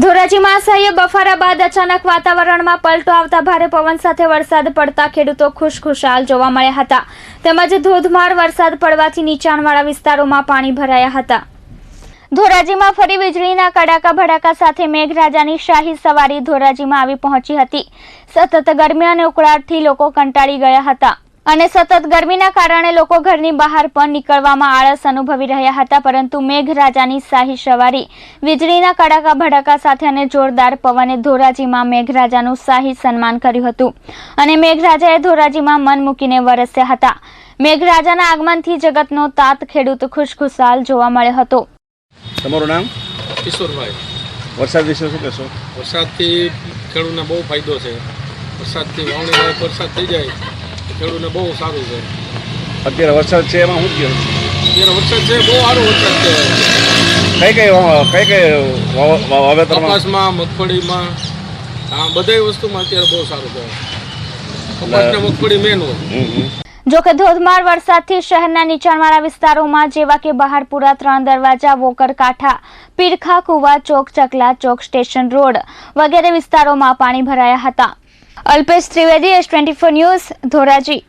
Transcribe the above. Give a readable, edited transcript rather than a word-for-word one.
ધોરાજીમાં અસહ્ય બફારા બાદ અચાનક વાતાવરણમાં પલટો આવતા ભારે પવન સાથે વરસાદ પડતા ખેડૂતો ખુશખુશાલ જોવા મળ્યા હતા તેમજ ધોધમાર વરસાદ પડવાથી નીચાણવાળા વિસ્તારોમાં પાણી ભરાયા હતા। ધોરાજીમાં ફરી વીજળીના કડાકા ભડાકા સાથે મેઘરાજાની શાહી સવારી ધોરાજીમાં આવી પહોંચી હતી। સતત ગરમી અને ઉકળાટથી લોકો કંટાળી ગયા હતા અને સતત ગરમીના કારણે લોકો ઘરની બહાર પણ નીકળવામાં આળસ અનુભવી રહ્યા હતા, પરંતુ મેઘરાજાની શાહી સવારી વીજળીના કડાકા ભડાકા સાથે અને જોરદાર પવને ધોરાજીમાં મેઘરાજાનું શાહી સન્માન કર્યું હતું અને મેઘરાજાએ ધોરાજીમાં મન મૂકીને વરસ્યા હતા। મેઘરાજાના આગમનથી જગતનો તાત ખેડૂત ખુશખુશાલ જોવા મળ્યો હતો। તમારું નામ? કિશોરભાઈ। વરસાદ વિશે શું કહેશો? વરસાદથી ખેડૂતને બહુ ફાયદો છે। વરસાદથી વાવણી લાયક વરસાદ થઈ જાય તો ખેડૂતને બહુ સારું છે। અત્યારે વરસાદ છે એમાં શું કહ્યું? અત્યારે વરસાદ છે, બહુ સારો વરસાદ છે। કઈ વાવેતરમાં? કપાસમાં, મગફળીમાં, આ બધી વસ્તુમાં અત્યારે બહુ સારું છે। કપાસ ને મગફળી મેન હોય। જોકે ધોધમાર વરસાદથી શહેરના નીચાણવાળા વિસ્તારોમાં જેવા કે બહારપુરા, 3 દરવાજા, વોકર કાંઠા, પીરખા કુવા ચોક, ચકલા ચોક, સ્ટેશન રોડ વગેરે વિસ્તારોમાં પાણી ભરાયા હતા। Alpesh Trivedi, S24 news, Dhoraji.